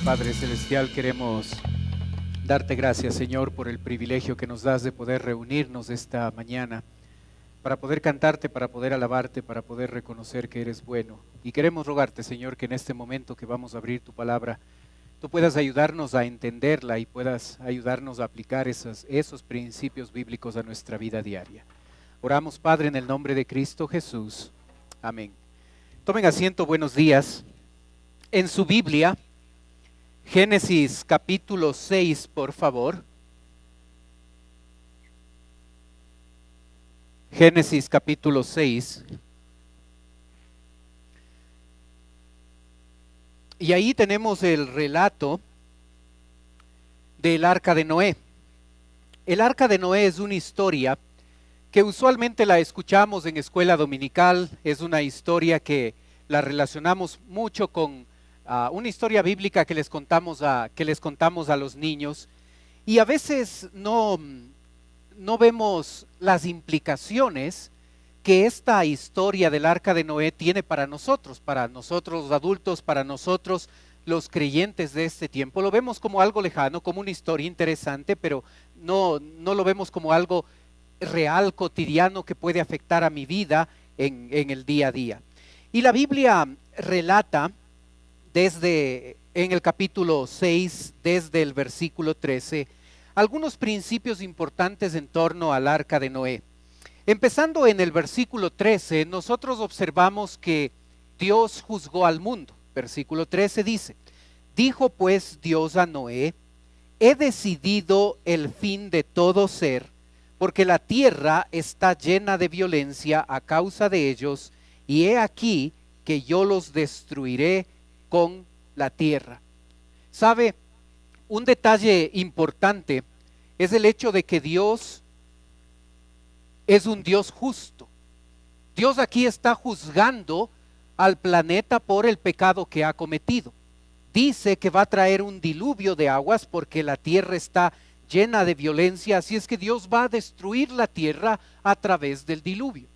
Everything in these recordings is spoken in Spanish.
Padre Celestial, queremos darte gracias, Señor, por el privilegio que nos das de poder reunirnos esta mañana para poder cantarte, para poder alabarte, para poder reconocer que eres bueno. Y queremos rogarte, Señor, que en este momento que vamos a abrir tu palabra, tú puedas ayudarnos a entenderla y puedas ayudarnos a aplicar esos principios bíblicos a nuestra vida diaria. Oramos, Padre, en el nombre de Cristo Jesús. Amén. Tomen asiento, buenos días. En su Biblia, Génesis capítulo 6, por favor. Génesis capítulo 6. Y ahí tenemos el relato del Arca de Noé. El Arca de Noé es una historia que usualmente la escuchamos en escuela dominical. Es una historia que la relacionamos mucho con una historia bíblica que les contamos a los niños, y a veces no vemos las implicaciones que esta historia del Arca de Noé tiene para nosotros los adultos, para nosotros los creyentes de este tiempo. Lo vemos como algo lejano, como una historia interesante, pero no lo vemos como algo real, cotidiano, que puede afectar a mi vida en el día a día. Y la Biblia relata en el capítulo 6, desde el versículo 13, algunos principios importantes en torno al Arca de Noé. Empezando en el versículo 13, nosotros observamos que Dios juzgó al mundo. Versículo 13 dice: dijo pues Dios a Noé: he decidido el fin de todo ser, porque la tierra está llena de violencia a causa de ellos, y he aquí que yo los destruiré con la tierra. ¿Sabe? Un detalle importante es el hecho de que Dios es un Dios justo. Dios aquí está juzgando al planeta por el pecado que ha cometido. Dice que va a traer un diluvio de aguas porque la tierra está llena de violencia, así es que Dios va a destruir la tierra a través del diluvio.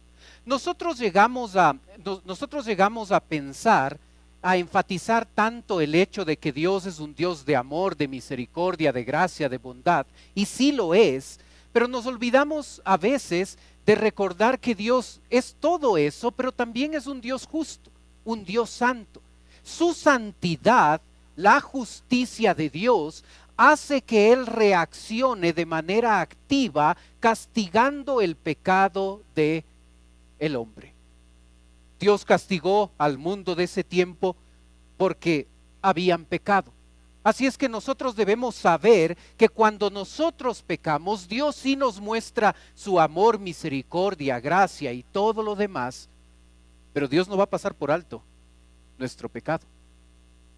Nosotros llegamos a pensar, a enfatizar tanto el hecho de que Dios es un Dios de amor, de misericordia, de gracia, de bondad, y sí lo es, pero nos olvidamos a veces de recordar que Dios es todo eso, pero también es un Dios justo, un Dios santo. Su santidad, la justicia de Dios, hace que Él reaccione de manera activa, castigando el pecado del hombre. Dios castigó al mundo de ese tiempo porque habían pecado. Así es que nosotros debemos saber que cuando nosotros pecamos, Dios sí nos muestra su amor, misericordia, gracia y todo lo demás, pero Dios no va a pasar por alto nuestro pecado.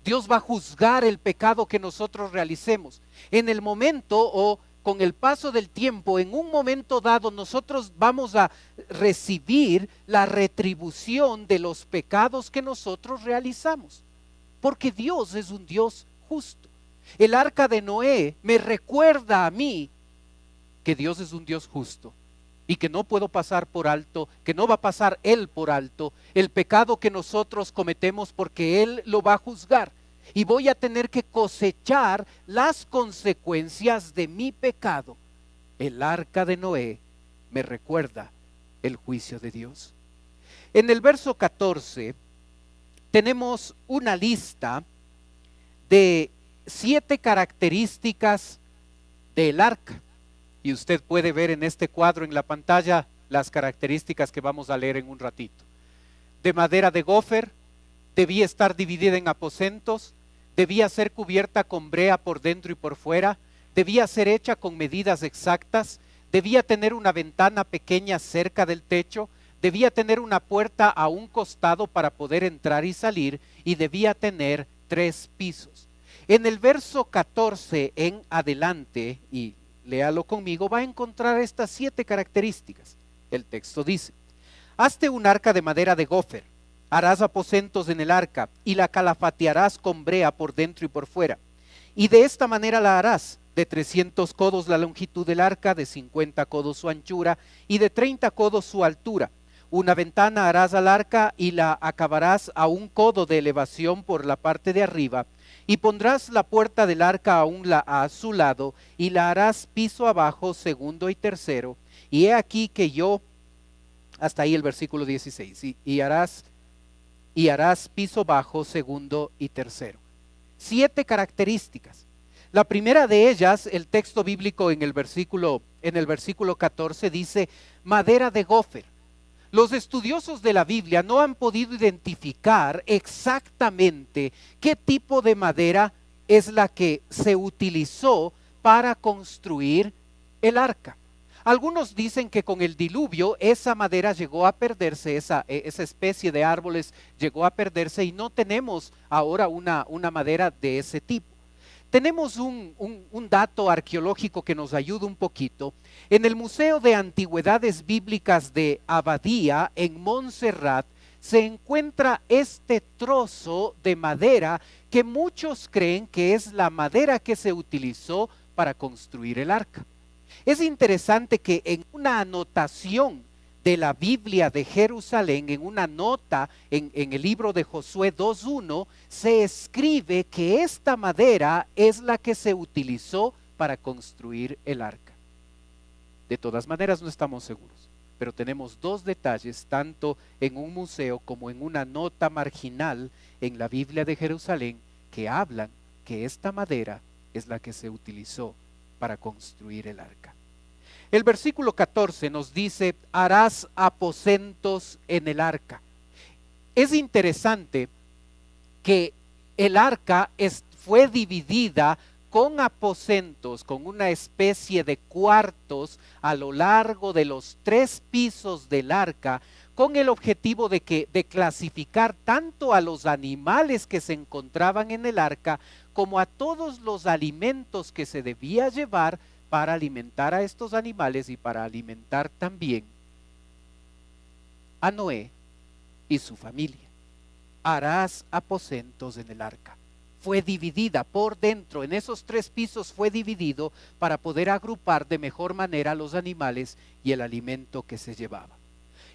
Dios va a juzgar el pecado que nosotros realicemos. En el momento o con el paso del tiempo, en un momento dado, nosotros vamos a recibir la retribución de los pecados que nosotros realizamos, porque Dios es un Dios justo. El Arca de Noé me recuerda a mí que Dios es un Dios justo y que no puedo pasar por alto, que no va a pasar Él por alto el pecado que nosotros cometemos, porque Él lo va a juzgar. Y voy a tener que cosechar las consecuencias de mi pecado. El Arca de Noé me recuerda el juicio de Dios. En el verso 14 tenemos una lista de 7 características del arca. Y usted puede ver en este cuadro en la pantalla las características que vamos a leer en un ratito. De madera de gofer, debía estar dividida en aposentos, debía ser cubierta con brea por dentro y por fuera, debía ser hecha con medidas exactas, debía tener una ventana pequeña cerca del techo, debía tener una puerta a un costado para poder entrar y salir, y debía tener 3 pisos. En el verso 14 en adelante, y léalo conmigo, va a encontrar estas 7 características. El texto dice: hazte un arca de madera de gofer. Harás aposentos en el arca y la calafatearás con brea por dentro y por fuera. Y de esta manera la harás: de 300 codos la longitud del arca, de 50 codos su anchura y de 30 codos su altura. Una ventana harás al arca y la acabarás a 1 codo de elevación por la parte de arriba, Y pondrás la puerta del arca a su lado, y la harás piso abajo, segundo y tercero. Y he aquí que yo, hasta ahí el versículo 16, y harás piso bajo, segundo y tercero. 7 características. La primera de ellas, el texto bíblico en el versículo 14 dice madera de gofer. Los estudiosos de la Biblia no han podido identificar exactamente qué tipo de madera es la que se utilizó para construir el arca. Algunos dicen que con el diluvio esa madera llegó a perderse, esa especie de árboles llegó a perderse y no tenemos ahora una madera de ese tipo. Tenemos un dato arqueológico que nos ayuda un poquito. En el Museo de Antigüedades Bíblicas de Abadía, en Montserrat, se encuentra este trozo de madera que muchos creen que es la madera que se utilizó para construir el arca. Es interesante que en una anotación de la Biblia de Jerusalén, en una nota en el libro de Josué 2:1, se escribe que esta madera es la que se utilizó para construir el arca. De todas maneras no estamos seguros, pero tenemos 2 detalles, tanto en un museo como en una nota marginal en la Biblia de Jerusalén, que hablan que esta madera es la que se utilizó para construir el arca. El versículo 14 nos dice, harás aposentos en el arca. Es interesante que el arca fue dividida con aposentos, con una especie de cuartos a lo largo de los 3 pisos del arca, con el objetivo de clasificar tanto a los animales que se encontraban en el arca, como a todos los alimentos que se debía llevar para alimentar a estos animales y para alimentar también a Noé y su familia. Harás aposentos en el arca. Fue dividida por dentro, en esos 3 pisos fue dividido para poder agrupar de mejor manera los animales y el alimento que se llevaba.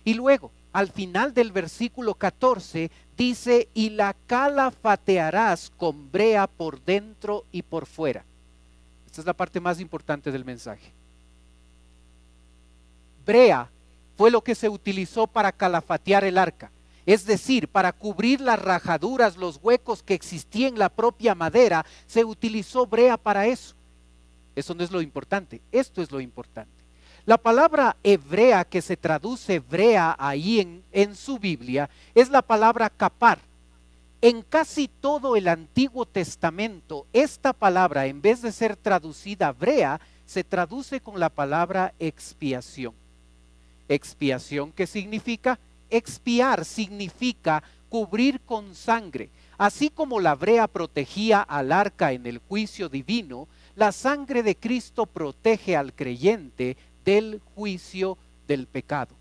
Y luego, al final del versículo 14, dice, y la calafatearás con brea por dentro y por fuera. Esta es la parte más importante del mensaje. Brea fue lo que se utilizó para calafatear el arca, es decir, para cubrir las rajaduras, los huecos que existían en la propia madera, se utilizó brea para eso. Eso no es lo importante, esto es lo importante. La palabra hebrea que se traduce brea ahí en su Biblia es la palabra capar. En casi todo el Antiguo Testamento, esta palabra, en vez de ser traducida brea, se traduce con la palabra expiación. Expiación, ¿qué significa? Expiar significa cubrir con sangre. Así como la brea protegía al arca en el juicio divino, la sangre de Cristo protege al creyente del juicio del pecado.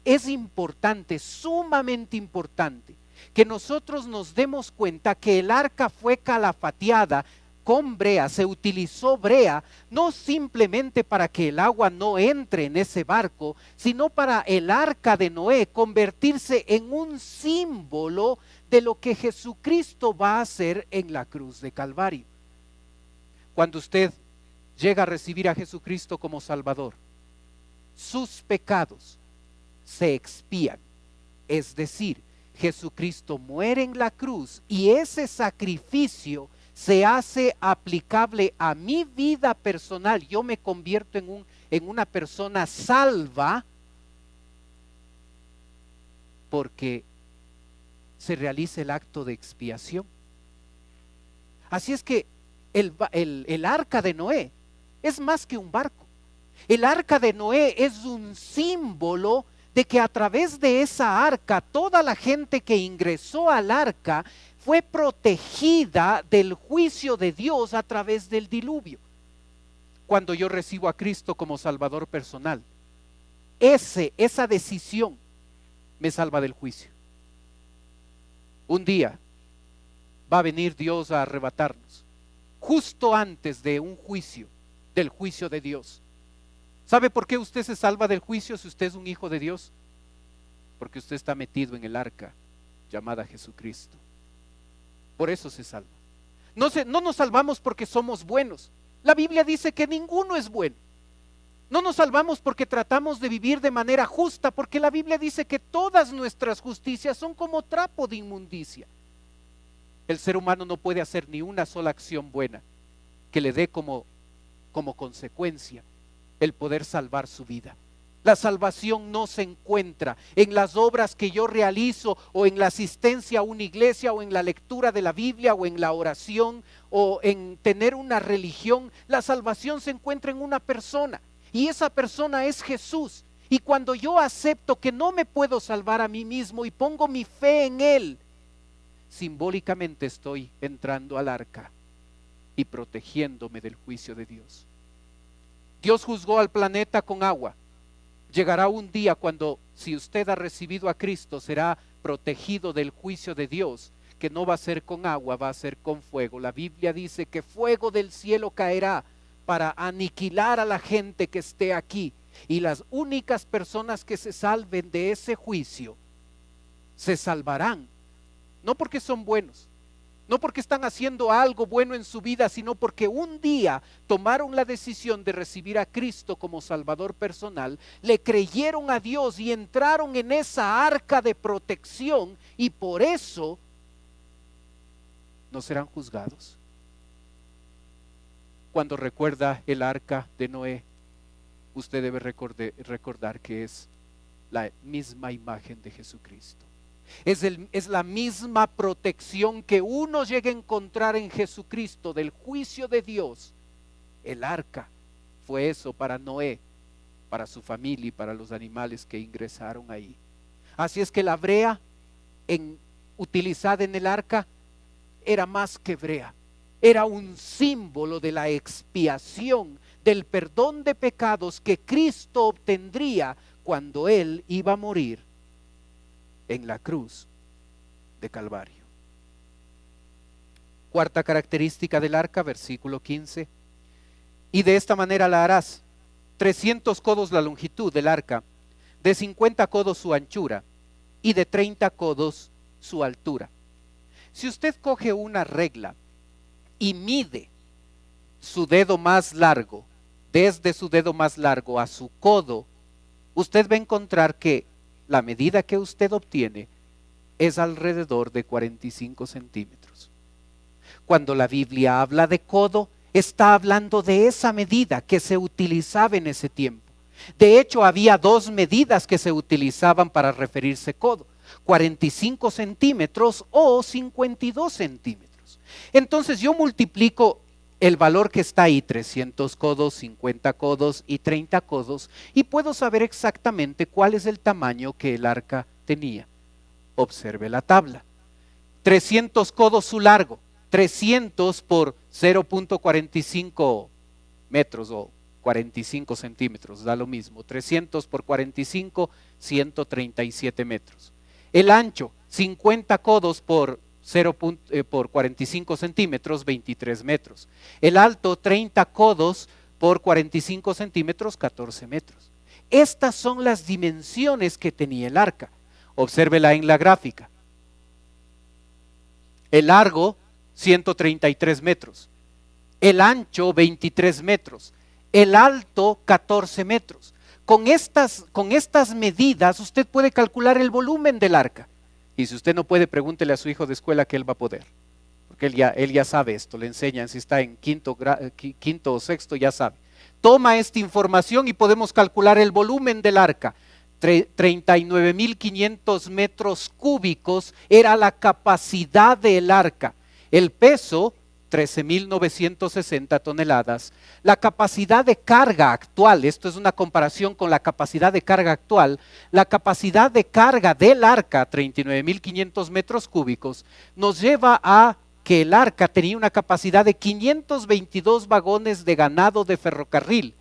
Es importante, sumamente importante, que nosotros nos demos cuenta que el arca fue calafateada con brea, se utilizó brea, no simplemente para que el agua no entre en ese barco, sino para el arca de Noé convertirse en un símbolo de lo que Jesucristo va a hacer en la cruz de Calvario. Cuando usted llega a recibir a Jesucristo como Salvador, sus pecados se expían, es decir, Jesucristo muere en la cruz y ese sacrificio se hace aplicable a mi vida personal. Yo me convierto en una persona salva porque se realiza el acto de expiación. Así es que el arca de Noé es más que un barco. El arca de Noé es un símbolo de que a través de esa arca, toda la gente que ingresó al arca fue protegida del juicio de Dios a través del diluvio. Cuando yo recibo a Cristo como Salvador personal, esa decisión me salva del juicio. Un día va a venir Dios a arrebatarnos, justo antes de un juicio, del juicio de Dios. ¿Sabe por qué usted se salva del juicio si usted es un hijo de Dios? Porque usted está metido en el arca llamada Jesucristo. Por eso se salva. No nos salvamos porque somos buenos. La Biblia dice que ninguno es bueno. No nos salvamos porque tratamos de vivir de manera justa, porque la Biblia dice que todas nuestras justicias son como trapo de inmundicia. El ser humano no puede hacer ni una sola acción buena que le dé como consecuencia el poder salvar su vida. La salvación no se encuentra en las obras que yo realizo, o en la asistencia a una iglesia, o en la lectura de la Biblia, o en la oración, o en tener una religión. La salvación se encuentra en una persona, y esa persona es Jesús. Y cuando yo acepto que no me puedo salvar a mí mismo y pongo mi fe en Él, simbólicamente estoy entrando al arca y protegiéndome del juicio de Dios. Dios juzgó al planeta con agua. Llegará un día cuando, si usted ha recibido a Cristo, será protegido del juicio de Dios, que no va a ser con agua, va a ser con fuego. La Biblia dice que fuego del cielo caerá para aniquilar a la gente que esté aquí, y las únicas personas que se salven de ese juicio se salvarán, no porque son buenos, no porque están haciendo algo bueno en su vida, sino porque un día tomaron la decisión de recibir a Cristo como Salvador personal, le creyeron a Dios y entraron en esa arca de protección, y por eso no serán juzgados. Cuando recuerda el arca de Noé, usted debe recordar que es la misma imagen de Jesucristo. Es la misma protección que uno llega a encontrar en Jesucristo del juicio de Dios. El arca fue eso para Noé, para su familia y para los animales que ingresaron ahí. Así es que la brea utilizada en el arca era más que brea, era un símbolo de la expiación, del perdón de pecados que Cristo obtendría cuando Él iba a morir en la cruz de Calvario. Cuarta característica del arca, versículo 15. Y de esta manera la harás: 300 codos la longitud del arca, de 50 codos su anchura, y de 30 codos su altura. Si usted coge una regla y mide su dedo más largo, desde su dedo más largo a su codo, usted va a encontrar que la medida que usted obtiene es alrededor de 45 centímetros. Cuando la Biblia habla de codo, está hablando de esa medida que se utilizaba en ese tiempo. De hecho, había dos medidas que se utilizaban para referirse codo: 45 centímetros o 52 centímetros. Entonces yo multiplico el valor que está ahí, 300 codos, 50 codos y 30 codos, y puedo saber exactamente cuál es el tamaño que el arca tenía. Observe la tabla. 300 codos su largo, 300 por 0.45 metros o 45 centímetros, da lo mismo. 300 por 45, 137 metros. El ancho, 50 codos por 45 centímetros, 23 metros. El alto, 30 codos por 45 centímetros, 14 metros. Estas son las dimensiones que tenía el arca. Obsérvela en la gráfica. El largo, 133 metros. El ancho, 23 metros. El alto, 14 metros. Con estas medidas usted puede calcular el volumen del arca. Y si usted no puede, pregúntele a su hijo de escuela, que él va a poder, porque él ya sabe esto, le enseñan. Si está en quinto o sexto, ya sabe. Toma esta información y podemos calcular el volumen del arca. 39.500 metros cúbicos era la capacidad del arca. El peso, 13.960 toneladas. La capacidad de carga actual, esto es una comparación con la capacidad de carga actual, la capacidad de carga del arca, 39.500 metros cúbicos, nos lleva a que el arca tenía una capacidad de 522 vagones de ganado de ferrocarril.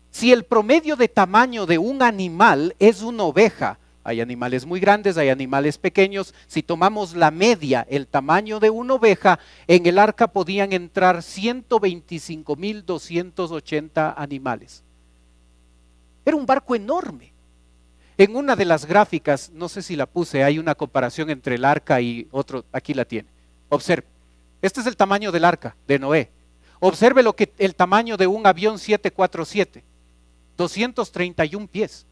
Si el promedio de tamaño de un animal es una oveja, hay animales muy grandes, hay animales pequeños. Si tomamos la media, el tamaño de una oveja, en el arca podían entrar 125.280 animales. Era un barco enorme. En una de las gráficas, no sé si la puse, hay una comparación entre el arca y otro, aquí la tiene. Observe, Este es el tamaño del arca de Noé. Observe el tamaño de un avión 747, 231 pies.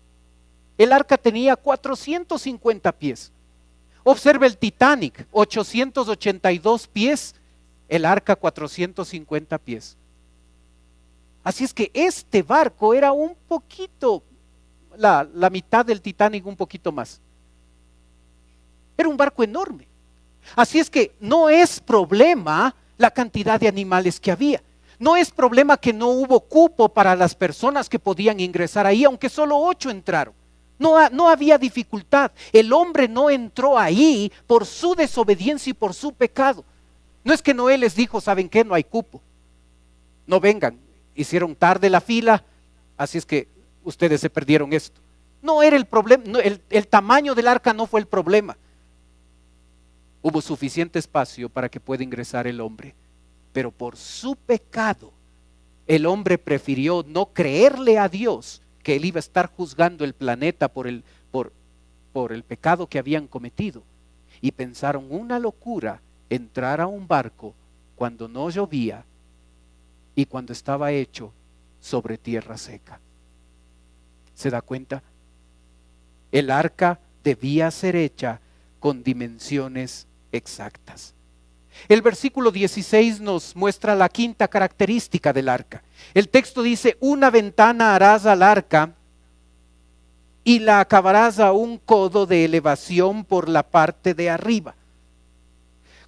El arca tenía 450 pies. Observe el Titanic, 882 pies, el arca 450 pies. Así es que este barco era un poquito, la mitad del Titanic, un poquito más. Era un barco enorme. Así es que no es problema la cantidad de animales que había. No es problema que no hubo cupo para las personas que podían ingresar ahí, aunque solo 8 entraron. No había dificultad. El hombre no entró ahí por su desobediencia y por su pecado. No es que Noé les dijo, ¿saben qué? No hay cupo. No vengan. Hicieron tarde la fila, así es que ustedes se perdieron esto. No era el problema, no, el tamaño del arca no fue el problema. Hubo suficiente espacio para que pueda ingresar el hombre, pero por su pecado, el hombre prefirió no creerle a Dios que él iba a estar juzgando el planeta por el pecado que habían cometido, y pensaron una locura entrar a un barco cuando no llovía y cuando estaba hecho sobre tierra seca. ¿Se da cuenta? El arca debía ser hecha con dimensiones exactas. El versículo 16 nos muestra la quinta característica del arca. El texto dice: una ventana harás al arca y la acabarás a un codo de elevación por la parte de arriba.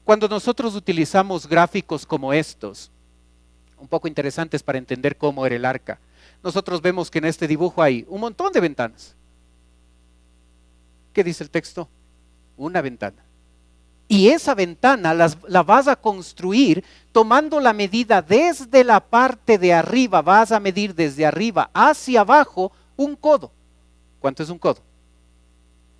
Cuando nosotros utilizamos gráficos como estos, un poco interesantes para entender cómo era el arca, nosotros vemos que en este dibujo hay un montón de ventanas. ¿Qué dice el texto? Una ventana. Y esa ventana la vas a construir tomando la medida desde la parte de arriba. Vas a medir desde arriba hacia abajo un codo. ¿Cuánto es un codo?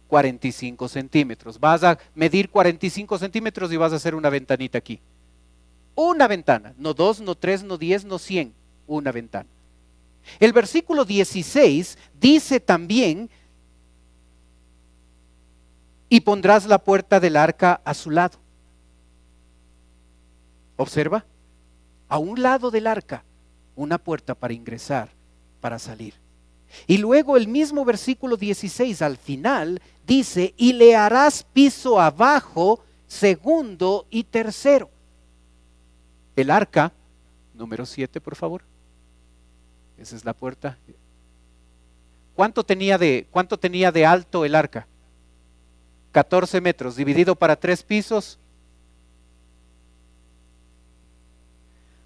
45 centímetros. Vas a medir 45 centímetros y vas a hacer una ventanita aquí. Una ventana, no 2, no 3, no 10, no 100, una ventana. El versículo 16 dice también: y pondrás la puerta del arca a su lado. Observa, a un lado del arca, una puerta para ingresar, para salir. Y luego el mismo versículo 16 al final dice: y le harás piso abajo, segundo y tercero. El arca, número 7 por favor. Esa es la puerta. ¿Cuánto tenía de alto el arca? 14 metros, dividido para 3 pisos,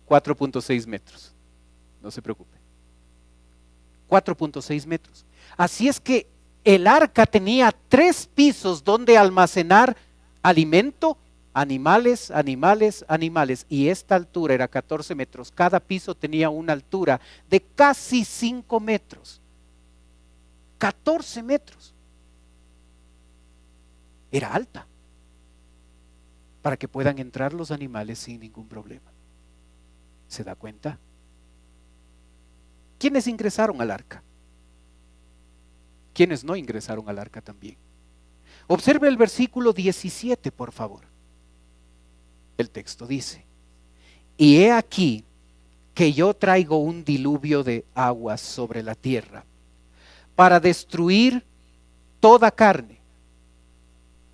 4.6 metros. No se preocupe. 4.6 metros. Así es que el arca tenía 3 pisos donde almacenar alimento, animales. Y esta altura era 14 metros. Cada piso tenía una altura de casi 5 metros. 14 metros. Era alta, para que puedan entrar los animales sin ningún problema. ¿Se da cuenta? ¿Quiénes ingresaron al arca? ¿Quiénes no ingresaron al arca también? Observe el versículo 17, por favor. El texto dice: y he aquí que yo traigo un diluvio de aguas sobre la tierra para destruir toda carne.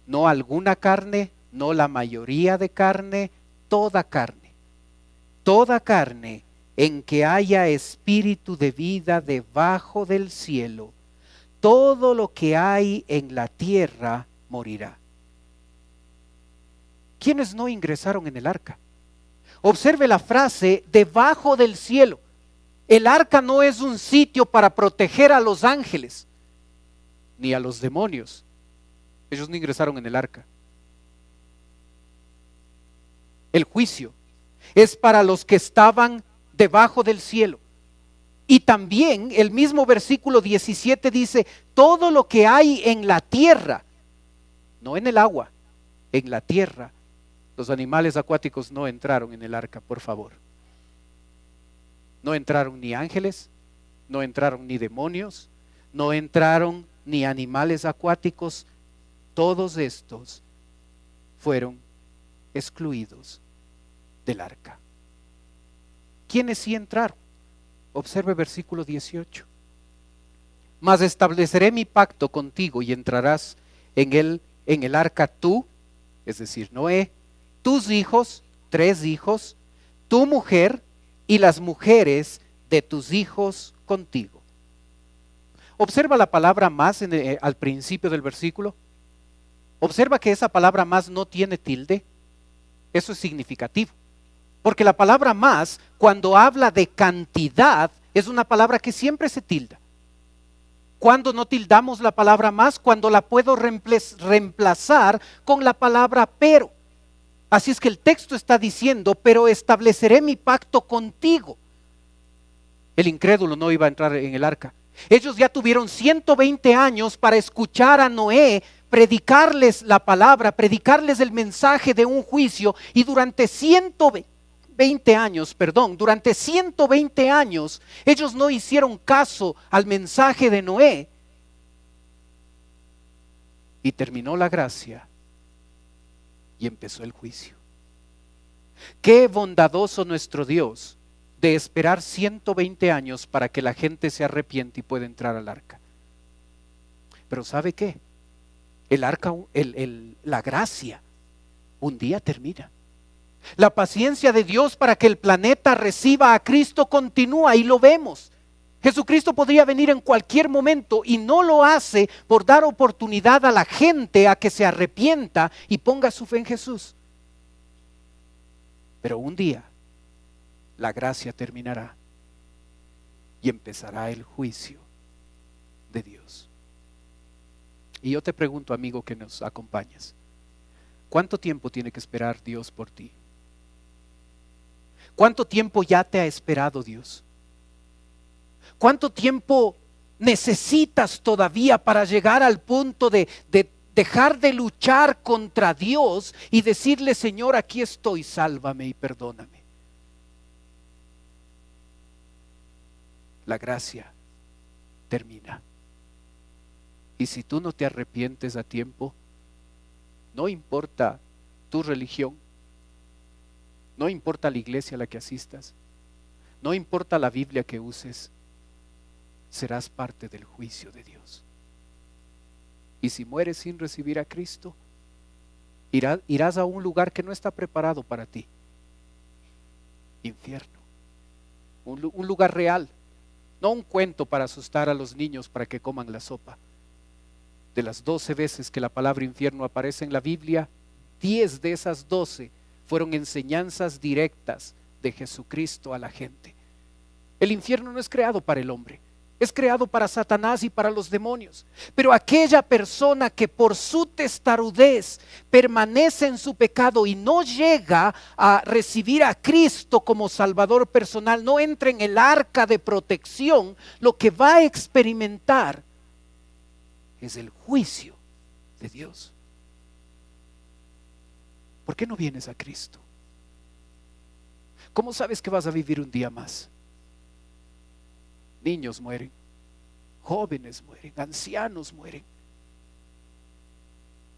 No alguna carne, no la mayoría de carne, toda carne. Toda carne en que haya espíritu de vida debajo del cielo, todo lo que hay en la tierra morirá. ¿Quiénes no ingresaron en el arca? Observe la frase debajo del cielo. El arca no es un sitio para proteger a los ángeles, ni a los demonios. Ellos no ingresaron en el arca. El juicio es para los que estaban debajo del cielo. Y también el mismo versículo 17 dice: todo lo que hay en la tierra, no en el agua, en la tierra. Los animales acuáticos no entraron en el arca, por favor. No entraron ni ángeles, no entraron ni demonios, no entraron ni animales acuáticos. Todos estos fueron excluidos del arca. ¿Quiénes sí entraron? Observe versículo 18. Mas estableceré mi pacto contigo y entrarás en el arca tú, es decir, Noé, tus hijos, 3 hijos, tu mujer y las mujeres de tus hijos contigo. Observa la palabra más al principio del versículo. Observa que esa palabra más no tiene tilde. Eso es significativo. Porque la palabra más, cuando habla de cantidad, es una palabra que siempre se tilda. ¿Cuándo no tildamos la palabra más? Cuando la puedo reemplazar con la palabra pero. Así es que el texto está diciendo, pero estableceré mi pacto contigo. El incrédulo no iba a entrar en el arca. Ellos ya tuvieron 120 años para escuchar a Noé predicarles la palabra, predicarles el mensaje de un juicio, y durante 120 años ellos no hicieron caso al mensaje de Noé, y terminó la gracia y empezó el juicio. Qué bondadoso nuestro Dios de esperar 120 años para que la gente se arrepiente y pueda entrar al arca. Pero ¿sabe qué? El arca, la gracia, un día termina. La paciencia de Dios para que el planeta reciba a Cristo continúa, y lo vemos. Jesucristo podría venir en cualquier momento y no lo hace por dar oportunidad a la gente a que se arrepienta y ponga su fe en Jesús. Pero un día la gracia terminará y empezará el juicio de Dios. Y yo te pregunto, amigo que nos acompañas, ¿cuánto tiempo tiene que esperar Dios por ti? ¿Cuánto tiempo ya te ha esperado Dios? ¿Cuánto tiempo necesitas todavía para llegar al punto de dejar de luchar contra Dios y decirle: Señor, aquí estoy, sálvame y perdóname? La gracia termina. Y si tú no te arrepientes a tiempo, no importa tu religión, no importa la iglesia a la que asistas, no importa la Biblia que uses, serás parte del juicio de Dios. Y si mueres sin recibir a Cristo, irás a un lugar que no está preparado para ti. Infierno. Un lugar real. No un cuento para asustar a los niños para que coman la sopa. De las 12 veces que la palabra infierno aparece en la Biblia, 10 de esas 12 fueron enseñanzas directas de Jesucristo a la gente. El infierno no es creado para el hombre, es creado para Satanás y para los demonios. Pero aquella persona que por su testarudez permanece en su pecado y no llega a recibir a Cristo como Salvador personal, no entra en el arca de protección, lo que va a experimentar es el juicio de Dios. ¿Por qué no vienes a Cristo? ¿Cómo sabes que vas a vivir un día más? Niños mueren, jóvenes mueren, ancianos mueren.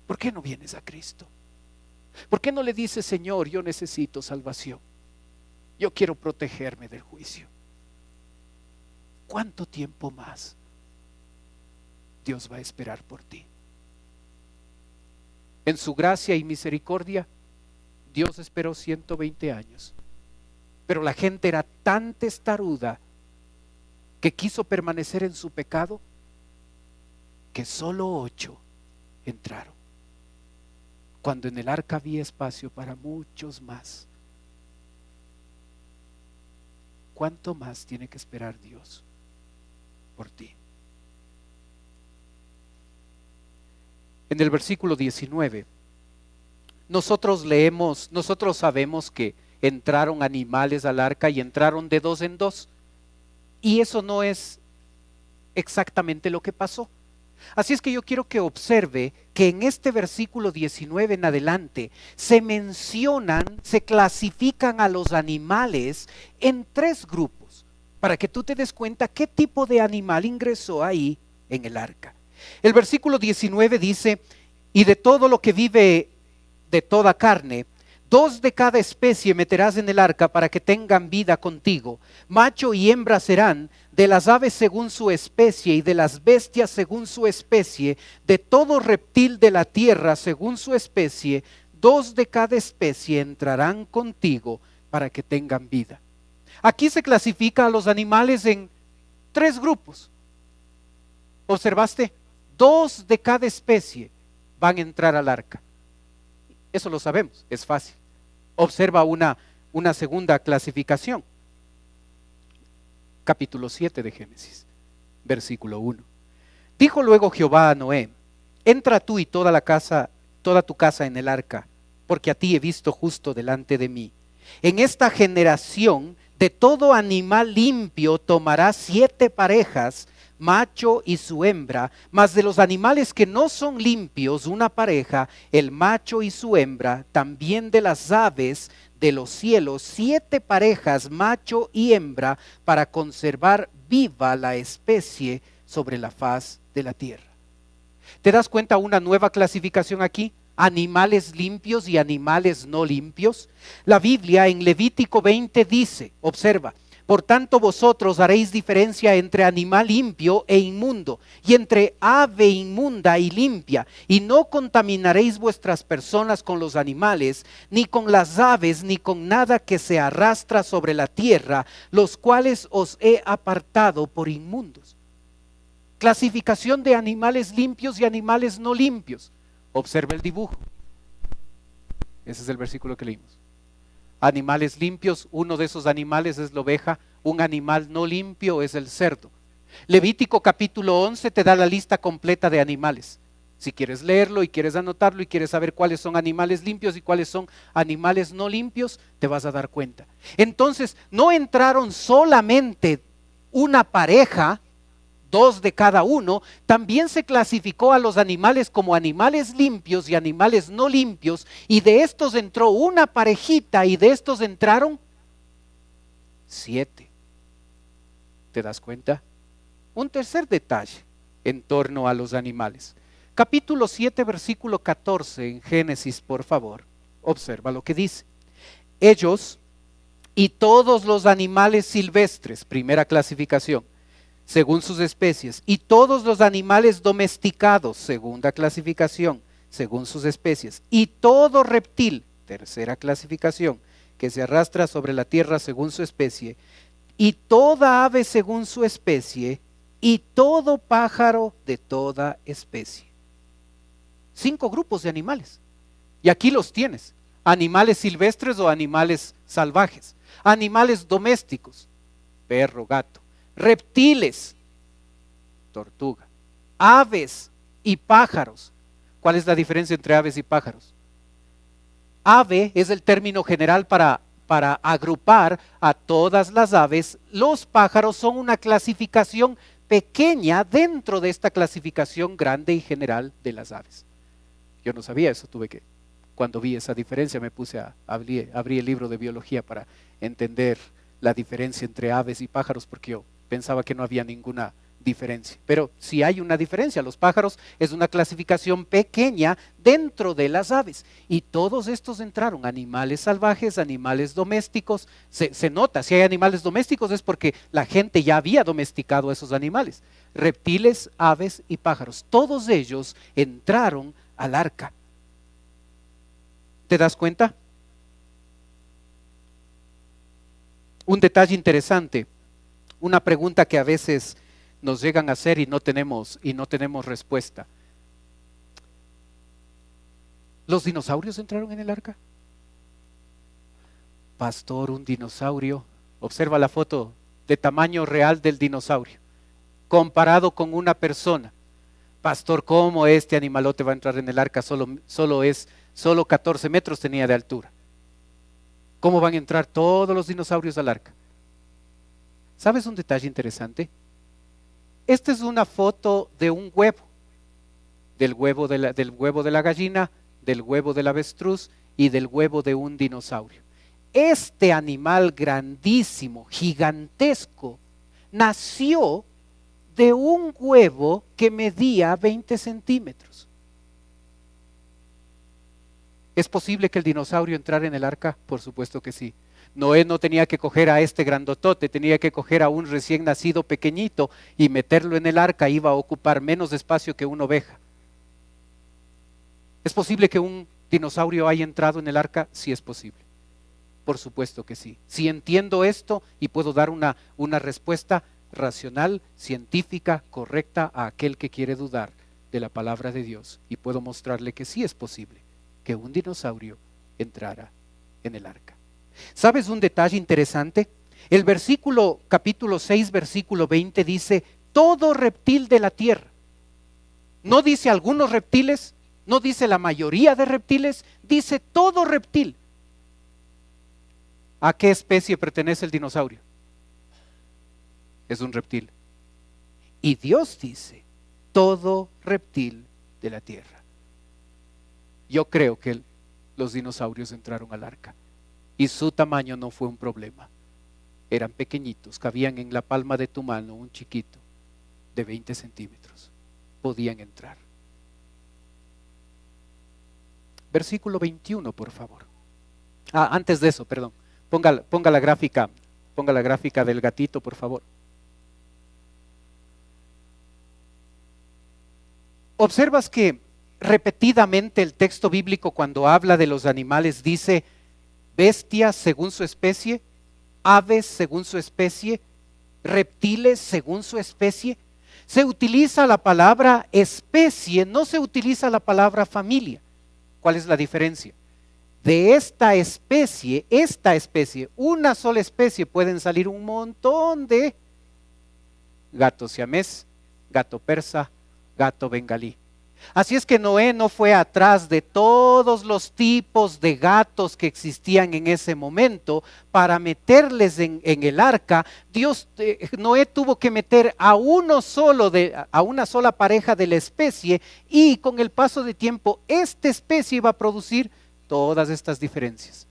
¿Por qué no vienes a Cristo? ¿Por qué no le dices: Señor, yo necesito salvación, yo quiero protegerme del juicio? ¿Cuánto tiempo más Dios va a esperar por ti? En su gracia y misericordia, Dios esperó 120 años. Pero la gente era tan testaruda que quiso permanecer en su pecado, que solo 8 entraron, cuando en el arca había espacio para muchos más. ¿Cuánto más tiene que esperar Dios por ti? En el versículo 19, nosotros sabemos que entraron animales al arca y entraron de 2 en 2. Y eso no es exactamente lo que pasó. Así es que yo quiero que observe que en este versículo 19 en adelante se clasifican a los animales en 3 grupos, para que tú te des cuenta qué tipo de animal ingresó ahí en el arca. El versículo 19 dice: y de todo lo que vive de toda carne, 2 de cada especie meterás en el arca para que tengan vida contigo. Macho y hembra serán, de las aves según su especie y de las bestias según su especie, de todo reptil de la tierra según su especie, 2 de cada especie entrarán contigo para que tengan vida. Aquí se clasifica a los animales en 3 grupos. ¿Observaste? 2 de cada especie van a entrar al arca. Eso lo sabemos, es fácil. Observa una segunda clasificación. Capítulo 7 de Génesis, versículo 1. Dijo luego Jehová a Noé: entra tú y toda tu casa en el arca, porque a ti he visto justo delante de mí. En esta generación de todo animal limpio tomarás 7 parejas, macho y su hembra, mas de los animales que no son limpios, una pareja, el macho y su hembra, también de las aves de los cielos, 7 parejas, macho y hembra, para conservar viva la especie sobre la faz de la tierra. ¿Te das cuenta una nueva clasificación aquí? Animales limpios y animales no limpios. La Biblia en Levítico 20 dice, observa: por tanto vosotros haréis diferencia entre animal limpio e inmundo, y entre ave inmunda y limpia, y no contaminaréis vuestras personas con los animales, ni con las aves, ni con nada que se arrastra sobre la tierra, los cuales os he apartado por inmundos. Clasificación de animales limpios y animales no limpios. Observa el dibujo. Ese es el versículo que leímos. Animales limpios, uno de esos animales es la oveja, un animal no limpio es el cerdo. Levítico capítulo 11 te da la lista completa de animales. Si quieres leerlo y quieres anotarlo y quieres saber cuáles son animales limpios y cuáles son animales no limpios, te vas a dar cuenta. Entonces, no entraron solamente una pareja, 2 de cada uno, también se clasificó a los animales como animales limpios y animales no limpios, y de estos entró una parejita y de estos entraron 7. ¿Te das cuenta? Un tercer detalle en torno a los animales. Capítulo 7, versículo 14 en Génesis, por favor. Observa lo que dice. Ellos y todos los animales silvestres, primera clasificación, según sus especies, y todos los animales domesticados, segunda clasificación, según sus especies, y todo reptil, tercera clasificación, que se arrastra sobre la tierra según su especie, y toda ave según su especie, y todo pájaro de toda especie. 5 grupos de animales. Y aquí los tienes: animales silvestres o animales salvajes, animales domésticos, perro, gato, reptiles, tortuga, aves y pájaros. ¿Cuál es la diferencia entre aves y pájaros? Ave es el término general para agrupar a todas las aves. Los pájaros son una clasificación pequeña dentro de esta clasificación grande y general de las aves. Yo no sabía eso, cuando vi esa diferencia me puse abrí el libro de biología para entender la diferencia entre aves y pájaros, porque yo pensaba que no había ninguna diferencia. Pero sí hay una diferencia. Los pájaros es una clasificación pequeña dentro de las aves. Y todos estos entraron: animales salvajes, animales domésticos. Se nota, si hay animales domésticos es porque la gente ya había domesticado a esos animales. Reptiles, aves y pájaros. Todos ellos entraron al arca. ¿Te das cuenta? Un detalle interesante, una pregunta que a veces nos llegan a hacer y no tenemos respuesta. ¿Los dinosaurios entraron en el arca? Pastor, un dinosaurio. Observa la foto de tamaño real del dinosaurio comparado con una persona. Pastor, ¿cómo este animalote va a entrar en el arca? Solo 14 metros tenía de altura. ¿Cómo van a entrar todos los dinosaurios al arca? ¿Sabes un detalle interesante? Esta es una foto de un huevo, del huevo de la gallina, del huevo del avestruz y del huevo de un dinosaurio. Este animal grandísimo, gigantesco, nació de un huevo que medía 20 centímetros. ¿Es posible que el dinosaurio entrara en el arca? Por supuesto que sí. Noé no tenía que coger a este grandotote, tenía que coger a un recién nacido pequeñito y meterlo en el arca. Iba a ocupar menos espacio que una oveja. ¿Es posible que un dinosaurio haya entrado en el arca? Sí es posible. Por supuesto que sí. Si entiendo esto y puedo dar una respuesta racional, científica, correcta a aquel que quiere dudar de la palabra de Dios, y puedo mostrarle que sí es posible que un dinosaurio entrara en el arca. ¿Sabes un detalle interesante? El versículo, capítulo 6, versículo 20 dice, todo reptil de la tierra. No dice algunos reptiles, no dice la mayoría de reptiles, dice todo reptil. ¿A qué especie pertenece el dinosaurio? Es un reptil. Y Dios dice, todo reptil de la tierra. Yo creo que los dinosaurios entraron al arca y su tamaño no fue un problema. Eran pequeñitos, cabían en la palma de tu mano, un chiquito de 20 centímetros. Podían entrar. Versículo 21, por favor. Antes de eso, perdón. Ponga la gráfica del gatito, por favor. Observas que repetidamente el texto bíblico, cuando habla de los animales, dice bestias según su especie, aves según su especie, reptiles según su especie. Se utiliza la palabra especie, no se utiliza la palabra familia. ¿Cuál es la diferencia? De esta especie, una sola especie, pueden salir un montón de gato siamés, gato persa, gato bengalí. Así es que Noé no fue atrás de todos los tipos de gatos que existían en ese momento para meterles en el arca. Noé tuvo que meter a una sola pareja de la especie, y con el paso de tiempo esta especie iba a producir todas estas diferencias.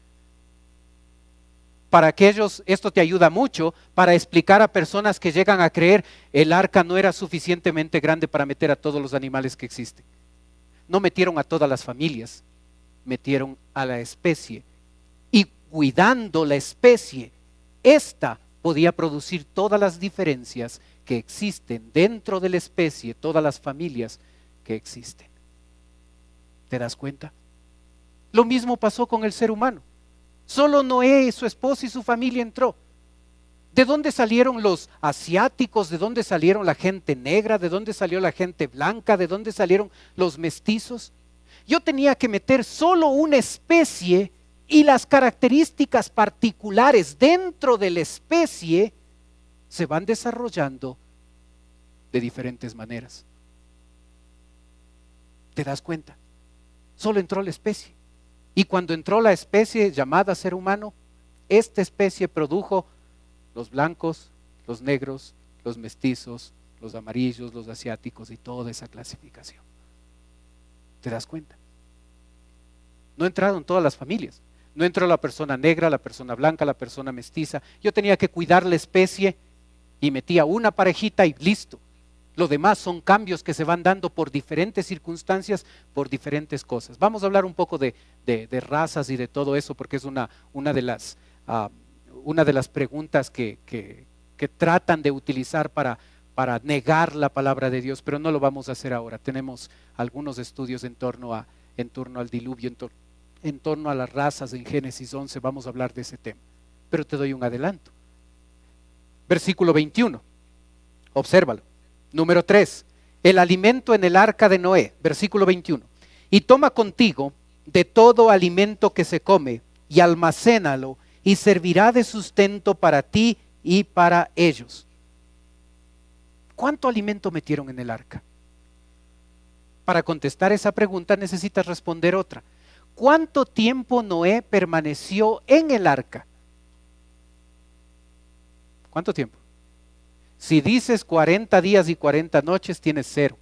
Para aquellos, esto te ayuda mucho para explicar a personas que llegan a creer el arca no era suficientemente grande para meter a todos los animales que existen. No metieron a todas las familias, metieron a la especie. Y cuidando la especie, esta podía producir todas las diferencias que existen dentro de la especie, todas las familias que existen. ¿Te das cuenta? Lo mismo pasó con el ser humano. Solo Noé, su esposa y su familia entró. ¿De dónde salieron los asiáticos? ¿De dónde salieron la gente negra? ¿De dónde salió la gente blanca? ¿De dónde salieron los mestizos? Yo tenía que meter solo una especie, y las características particulares dentro de la especie se van desarrollando de diferentes maneras. ¿Te das cuenta? Solo entró la especie. Y cuando entró la especie llamada ser humano, esta especie produjo los blancos, los negros, los mestizos, los amarillos, los asiáticos y toda esa clasificación. ¿Te das cuenta? No entraron todas las familias. No entró la persona negra, la persona blanca, la persona mestiza. Yo tenía que cuidar la especie y metía una parejita y listo. Lo demás son cambios que se van dando por diferentes circunstancias, por diferentes cosas. Vamos a hablar un poco de razas y de todo eso, porque es una de las preguntas que tratan de utilizar para negar la palabra de Dios, pero no lo vamos a hacer ahora. Tenemos algunos estudios en torno al diluvio, en torno a las razas en Génesis 11, vamos a hablar de ese tema. Pero te doy un adelanto. Versículo 21, obsérvalo. Número 3, el alimento en el arca de Noé, versículo 21. Y toma contigo de todo alimento que se come y almacénalo, y servirá de sustento para ti y para ellos. ¿Cuánto alimento metieron en el arca? Para contestar esa pregunta necesitas responder otra. ¿Cuánto tiempo Noé permaneció en el arca? ¿Cuánto tiempo? Si dices 40 días y 40 noches, tienes 0.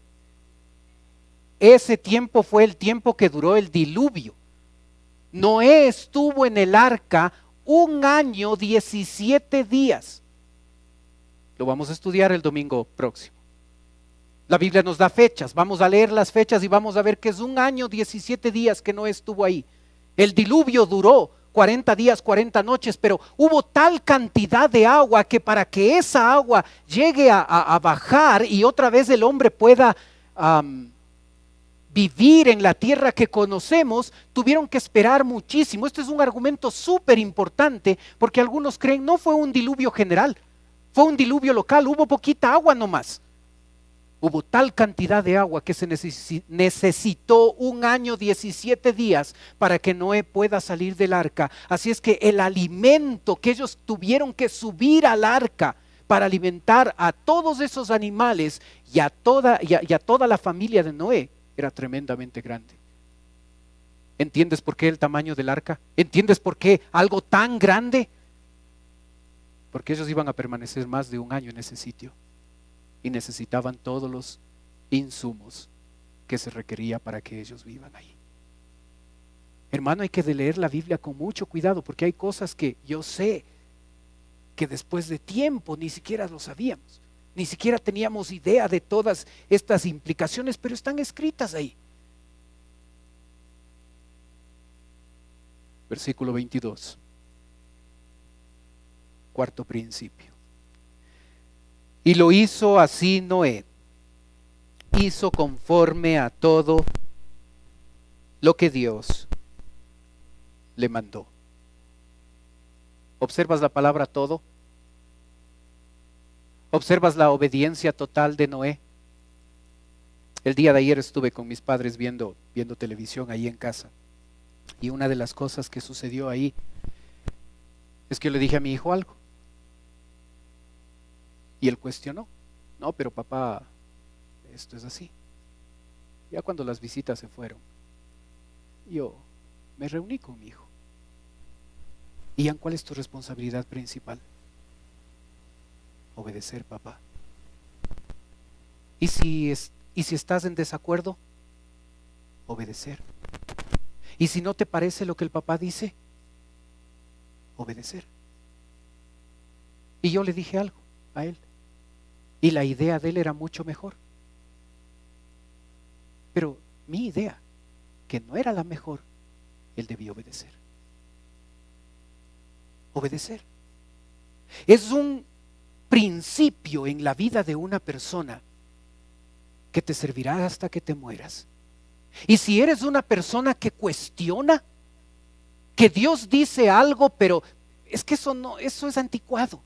Ese tiempo fue el tiempo que duró el diluvio. Noé estuvo en el arca 1 año 17 días. Lo vamos a estudiar el domingo próximo. La Biblia nos da fechas, vamos a leer las fechas y vamos a ver que es 1 año 17 días que Noé estuvo ahí. El diluvio duró 40 días, 40 noches, pero hubo tal cantidad de agua que para que esa agua llegue a bajar y otra vez el hombre pueda vivir en la tierra que conocemos, tuvieron que esperar muchísimo. Este es un argumento súper importante porque algunos creen no fue un diluvio general, fue un diluvio local, hubo poquita agua nomás. Hubo tal cantidad de agua que se necesitó 1 año 17 días para que Noé pueda salir del arca. Así es que el alimento que ellos tuvieron que subir al arca para alimentar a todos esos animales y a toda la familia de Noé era tremendamente grande. ¿Entiendes por qué el tamaño del arca? ¿Entiendes por qué algo tan grande? Porque ellos iban a permanecer más de 1 año en ese sitio. Y necesitaban todos los insumos que se requería para que ellos vivan ahí. Hermano, hay que leer la Biblia con mucho cuidado porque hay cosas que yo sé que después de tiempo ni siquiera lo sabíamos, ni siquiera teníamos idea de todas estas implicaciones, pero están escritas ahí. Versículo 22, cuarto principio. Y lo hizo así Noé, hizo conforme a todo lo que Dios le mandó. ¿Observas la palabra todo? ¿Observas la obediencia total de Noé? El día de ayer estuve con mis padres viendo televisión ahí en casa. Y una de las cosas que sucedió ahí es que yo le dije a mi hijo algo. Y él cuestionó. No, pero papá, esto es así. Ya cuando las visitas se fueron, yo me reuní con mi hijo. Ian, ¿cuál es tu responsabilidad principal? Obedecer, papá. ¿Y si estás en desacuerdo? Obedecer. ¿Y si no te parece lo que el papá dice? Obedecer. Y yo le dije algo a él. Y la idea de él era mucho mejor. Pero mi idea, que no era la mejor, él debía obedecer. Obedecer. Es un principio en la vida de una persona que te servirá hasta que te mueras. Y si eres una persona que cuestiona, que Dios dice algo, pero es que eso es anticuado.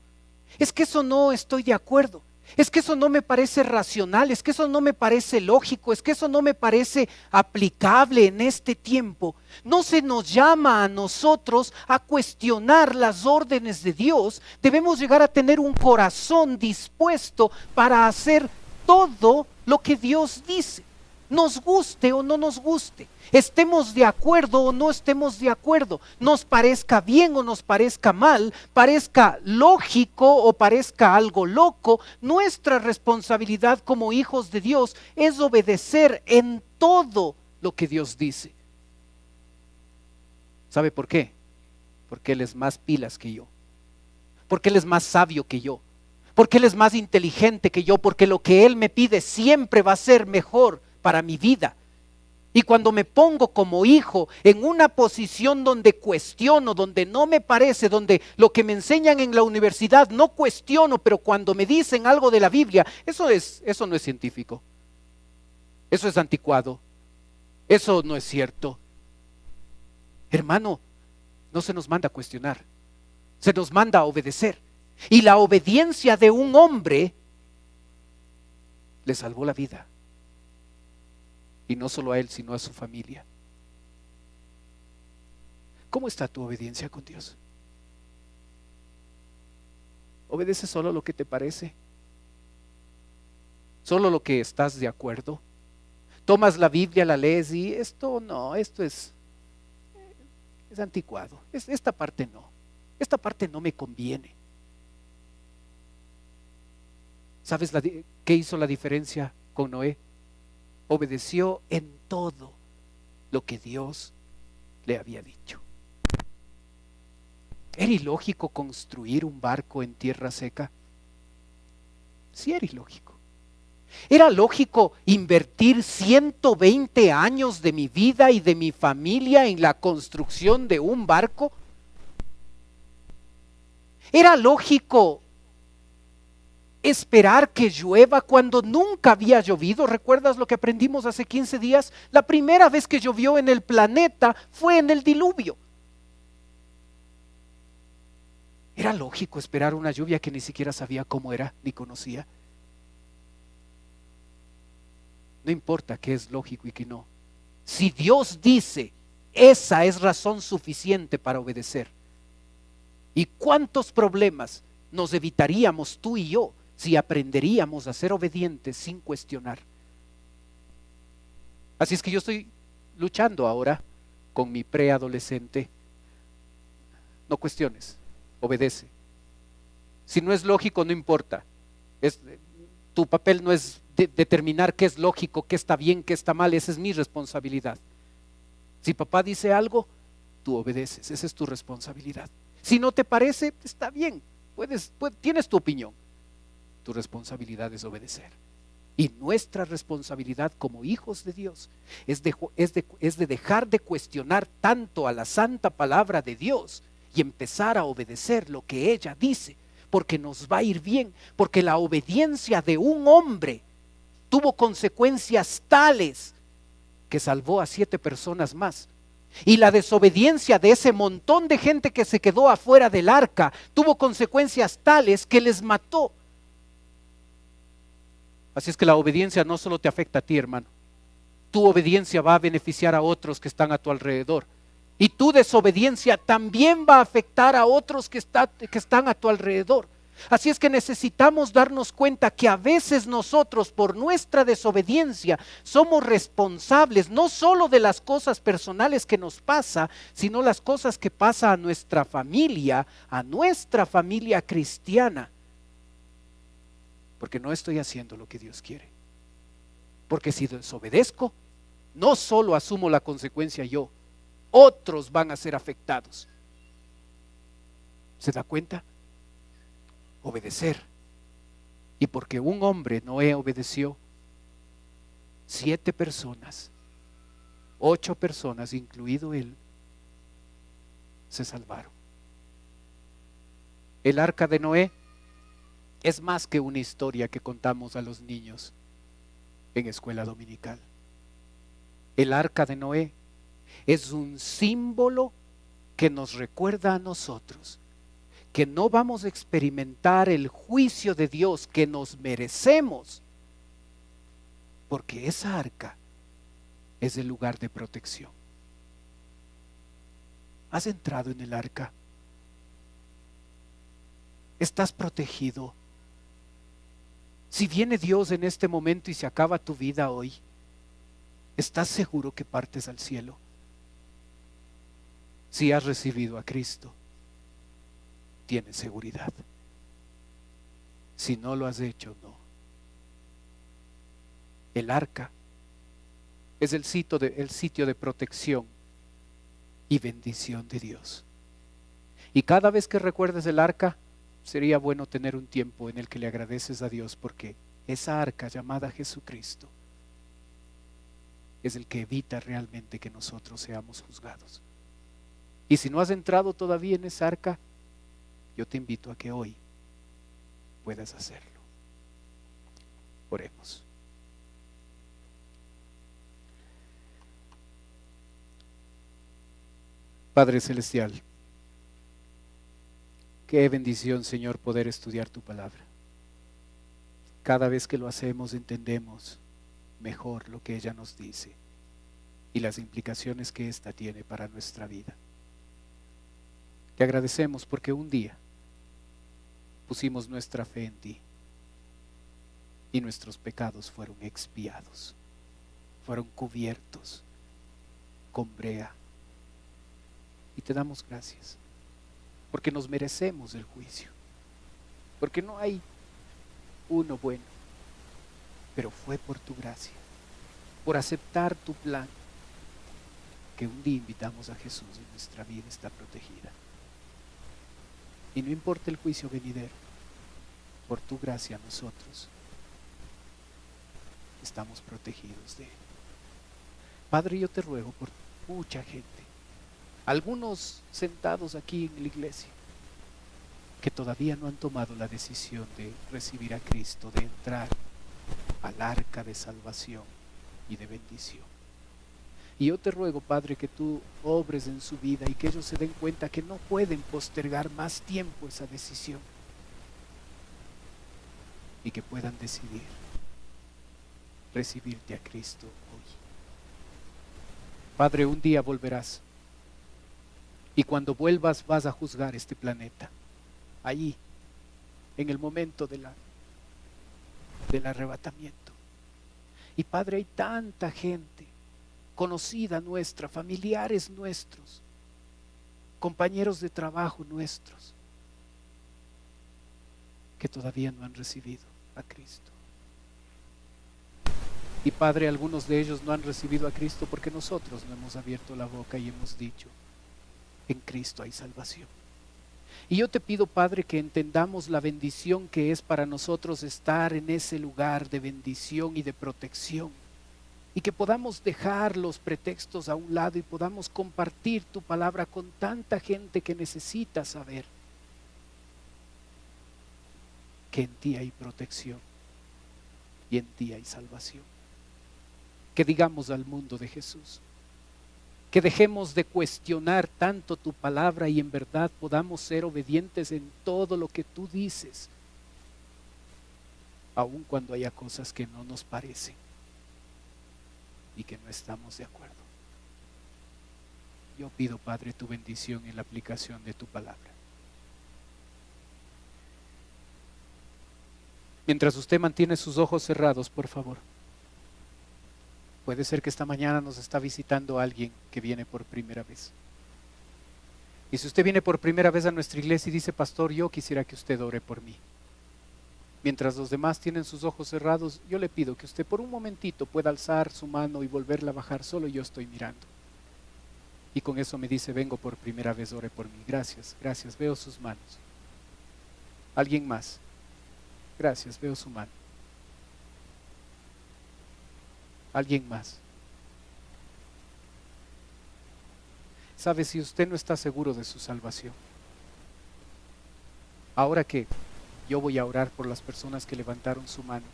Es que eso no estoy de acuerdo. Es que eso no me parece racional, es que eso no me parece lógico, es que eso no me parece aplicable en este tiempo. No se nos llama a nosotros a cuestionar las órdenes de Dios. Debemos llegar a tener un corazón dispuesto para hacer todo lo que Dios dice. Nos guste o no nos guste, estemos de acuerdo o no estemos de acuerdo, nos parezca bien o nos parezca mal, parezca lógico o parezca algo loco, nuestra responsabilidad como hijos de Dios es obedecer en todo lo que Dios dice. ¿Sabe por qué? Porque Él es más pilas que yo, porque Él es más sabio que yo, porque Él es más inteligente que yo, porque lo que Él me pide siempre va a ser mejor para mi vida. Y cuando me pongo como hijo en una posición donde cuestiono, donde no me parece, donde lo que me enseñan en la universidad no cuestiono, pero cuando me dicen algo de la Biblia, eso no es científico, eso es anticuado, eso no es cierto. Hermano, no se nos manda a cuestionar, se nos manda a obedecer. Y la obediencia de un hombre le salvó la vida. Y no solo a él, sino a su familia. ¿Cómo está tu obediencia con Dios? ¿Obedeces solo lo que te parece? ¿Solo lo que estás de acuerdo? ¿Tomas la Biblia, la lees y esto es anticuado? Esta parte no me conviene. ¿Sabes qué hizo la diferencia con Noé? Obedeció en todo lo que Dios le había dicho. ¿Era ilógico construir un barco en tierra seca? Sí, era ilógico. ¿Era lógico invertir 120 años de mi vida y de mi familia en la construcción de un barco? ¿Era lógico esperar que llueva cuando nunca había llovido? ¿Recuerdas lo que aprendimos hace 15 días? La primera vez que llovió en el planeta fue en el diluvio. ¿Era lógico esperar una lluvia que ni siquiera sabía cómo era ni conocía? No importa qué es lógico y qué no. Si Dios dice, esa es razón suficiente para obedecer. ¿Y cuántos problemas nos evitaríamos tú y yo si aprenderíamos a ser obedientes sin cuestionar? Así es que yo estoy luchando ahora con mi preadolescente. No cuestiones, obedece. Si no es lógico, no importa. Tu papel no es determinar qué es lógico, qué está bien, qué está mal. Esa es mi responsabilidad. Si papá dice algo, tú obedeces. Esa es tu responsabilidad. Si no te parece, está bien. Tienes tu opinión. Tu responsabilidad es obedecer. Y nuestra responsabilidad como hijos de Dios es de dejar de cuestionar tanto a la santa palabra de Dios y empezar a obedecer lo que ella dice, porque nos va a ir bien, porque la obediencia de un hombre tuvo consecuencias tales que salvó a 7 personas más. Y la desobediencia de ese montón de gente que se quedó afuera del arca tuvo consecuencias tales que les mató. Así es que la obediencia no solo te afecta a ti, hermano. Tu obediencia va a beneficiar a otros que están a tu alrededor. Y tu desobediencia también va a afectar a otros que están a tu alrededor. Así es que necesitamos darnos cuenta que a veces nosotros, por nuestra desobediencia, somos responsables no solo de las cosas personales que nos pasa, sino las cosas que pasa a nuestra familia cristiana. Porque no estoy haciendo lo que Dios quiere. Porque si desobedezco, no solo asumo la consecuencia yo, otros van a ser afectados. ¿Se da cuenta? Obedecer. Y porque un hombre, Noé, obedeció, 7 personas, 8 personas, incluido él, se salvaron. El arca de Noé es más que una historia que contamos a los niños en escuela dominical. El arca de Noé es un símbolo que nos recuerda a nosotros que no vamos a experimentar el juicio de Dios que nos merecemos, porque esa arca es el lugar de protección. ¿Has entrado en el arca? ¿Estás protegido? Si viene Dios en este momento y se acaba tu vida hoy, ¿estás seguro que partes al cielo? Si has recibido a Cristo, tienes seguridad. Si no lo has hecho, no. El arca es el sitio de protección y bendición de Dios. Y cada vez que recuerdes el arca, sería bueno tener un tiempo en el que le agradeces a Dios, porque esa arca llamada Jesucristo es el que evita realmente que nosotros seamos juzgados. Y si no has entrado todavía en esa arca, yo te invito a que hoy puedas hacerlo. Oremos. Padre Celestial, qué bendición, Señor, poder estudiar tu palabra. Cada vez que lo hacemos entendemos mejor lo que ella nos dice y las implicaciones que ésta tiene para nuestra vida. Te agradecemos porque un día pusimos nuestra fe en ti y nuestros pecados fueron expiados, fueron cubiertos con brea. Y te damos gracias porque nos merecemos el juicio, porque no hay uno bueno, pero fue por tu gracia, por aceptar tu plan, que un día invitamos a Jesús y nuestra vida está protegida. Y no importa el juicio venidero, por tu gracia nosotros estamos protegidos de Él. Padre, yo te ruego por mucha gente, algunos sentados aquí en la iglesia, que todavía no han tomado la decisión de recibir a Cristo, de entrar al arca de salvación y de bendición. Y yo te ruego, Padre, que tú obres en su vida y que ellos se den cuenta que no pueden postergar más tiempo esa decisión y que puedan decidir recibirte a Cristo hoy. Padre, un día volverás y cuando vuelvas vas a juzgar este planeta. Allí, en el momento del arrebatamiento. Y Padre, hay tanta gente conocida nuestra, familiares nuestros, compañeros de trabajo nuestros, que todavía no han recibido a Cristo. Y Padre, algunos de ellos no han recibido a Cristo porque nosotros no hemos abierto la boca y hemos dicho, en Cristo hay salvación. Y yo te pido, Padre, que entendamos la bendición que es para nosotros estar en ese lugar de bendición y de protección. Y que podamos dejar los pretextos a un lado y podamos compartir tu palabra con tanta gente que necesita saber que en ti hay protección y en ti hay salvación. Que digamos al mundo de Jesús. Que dejemos de cuestionar tanto tu palabra y en verdad podamos ser obedientes en todo lo que tú dices, aun cuando haya cosas que no nos parecen y que no estamos de acuerdo. Yo pido, Padre, tu bendición en la aplicación de tu palabra. Mientras usted mantiene sus ojos cerrados, por favor. Puede ser que esta mañana nos está visitando alguien que viene por primera vez. Y si usted viene por primera vez a nuestra iglesia y dice, pastor, yo quisiera que usted ore por mí. Mientras los demás tienen sus ojos cerrados, yo le pido que usted por un momentito pueda alzar su mano y volverla a bajar, solo yo estoy mirando. Y con eso me dice, vengo por primera vez, ore por mí. Gracias, gracias, veo sus manos. ¿Alguien más? Gracias, veo su mano. ¿Alguien más? ¿Sabe? Si usted no está seguro de su salvación, ahora que yo voy a orar por las personas que levantaron su mano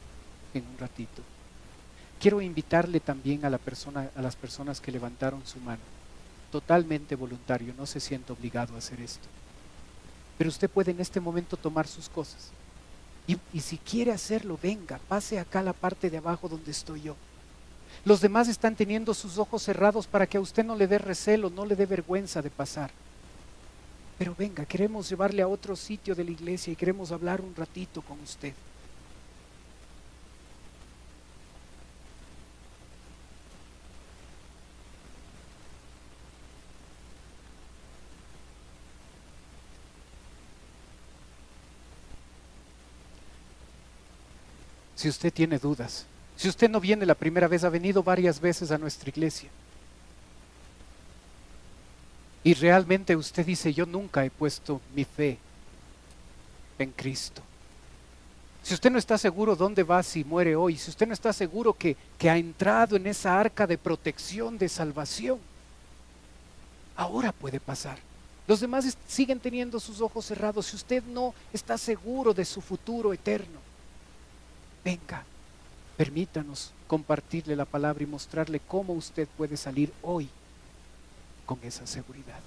en un ratito, quiero invitarle también a las personas que levantaron su mano, totalmente voluntario, no se sienta obligado a hacer esto, pero usted puede en este momento tomar sus cosas y si quiere hacerlo, venga, pase acá a la parte de abajo donde estoy yo. Los demás están teniendo sus ojos cerrados para que a usted no le dé recelo, no le dé vergüenza de pasar. Pero venga, queremos llevarle a otro sitio de la iglesia y queremos hablar un ratito con usted. Si usted tiene dudas, si usted no viene la primera vez, ha venido varias veces a nuestra iglesia y realmente usted dice, yo nunca he puesto mi fe en Cristo. Si usted no está seguro dónde va si muere hoy, si usted no está seguro que ha entrado en esa arca de protección, de salvación, ahora puede pasar. Los demás siguen teniendo sus ojos cerrados. Si usted no está seguro de su futuro eterno, venga, permítanos compartirle la palabra y mostrarle cómo usted puede salir hoy con esa seguridad.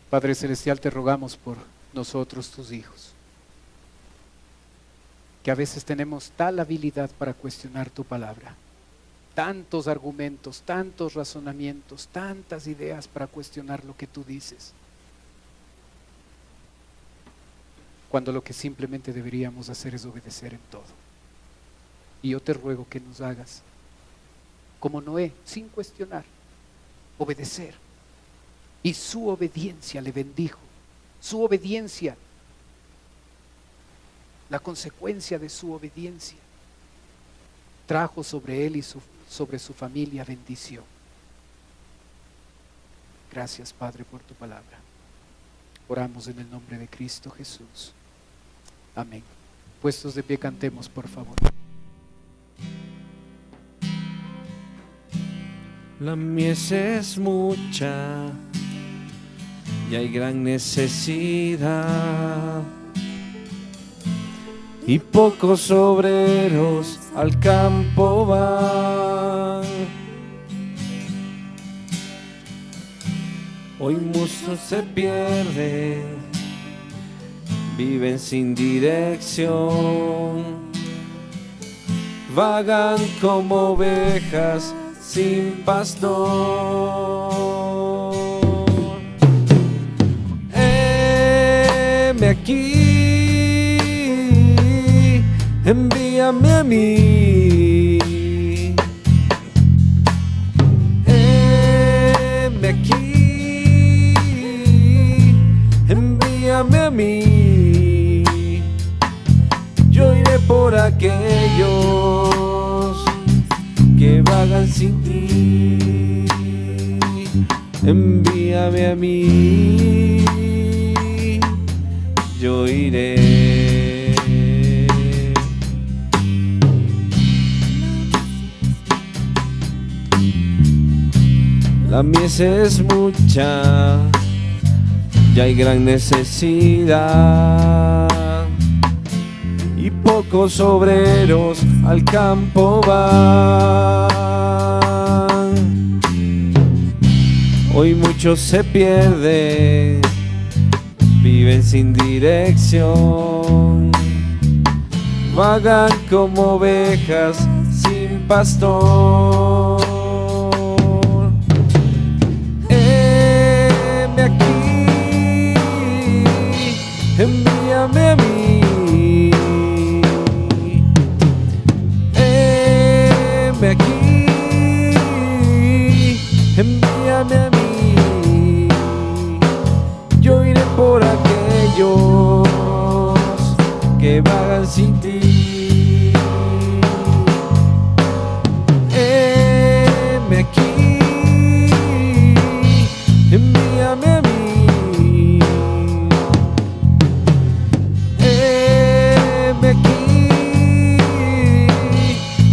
Padre Celestial, te rogamos por nosotros, tus hijos, que a veces tenemos tal habilidad para cuestionar tu palabra, tantos argumentos, tantos razonamientos, tantas ideas para cuestionar lo que tú dices, cuando lo que simplemente deberíamos hacer es obedecer en todo. Y yo te ruego que nos hagas como Noé, sin cuestionar, obedecer. Y su obediencia le bendijo. Su obediencia, la consecuencia de su obediencia, trajo sobre él y sobre su familia bendición. Gracias, Padre, por tu palabra. Oramos en el nombre de Cristo Jesús. Amén. Puestos de pie, cantemos, por favor. La mies es mucha y hay gran necesidad, y pocos obreros al campo van. Hoy muchos se pierden, viven sin dirección, vagan como ovejas sin pastor. Heme aquí, envíame a mí. Heme aquí, envíame a mí. Yo iré por aquellos que vagan sin ti. Envíame a mí, yo iré. La mies es mucha y hay gran necesidad, y pocos obreros al campo van. Hoy muchos se pierden, viven sin dirección, vagan como ovejas sin pastor. Heme aquí, envíame a mí. Heme aquí, envíame a mí. Yo iré por aquellos que vagan sin ti. Heme aquí, envíame a mí. Heme aquí,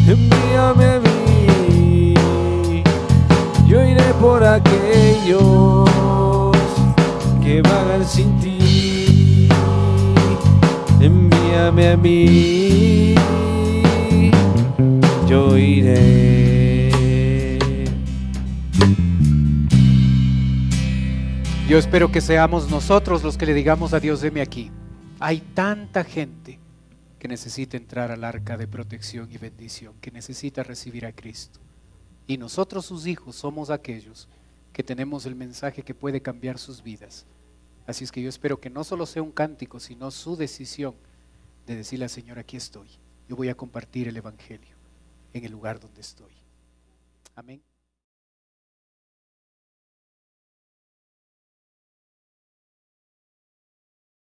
envíame a mí. Yo iré por aquellos que vagan sin ti. Envíame a mí, yo iré. Yo espero que seamos nosotros los que le digamos a Dios: heme aquí. Hay tanta gente que necesita entrar al arca de protección y bendición, que necesita recibir a Cristo. Y nosotros, sus hijos, somos aquellos que tenemos el mensaje que puede cambiar sus vidas. Así es que yo espero que no solo sea un cántico, sino su decisión de decirle al Señor: aquí estoy, yo voy a compartir el Evangelio en el lugar donde estoy. Amén.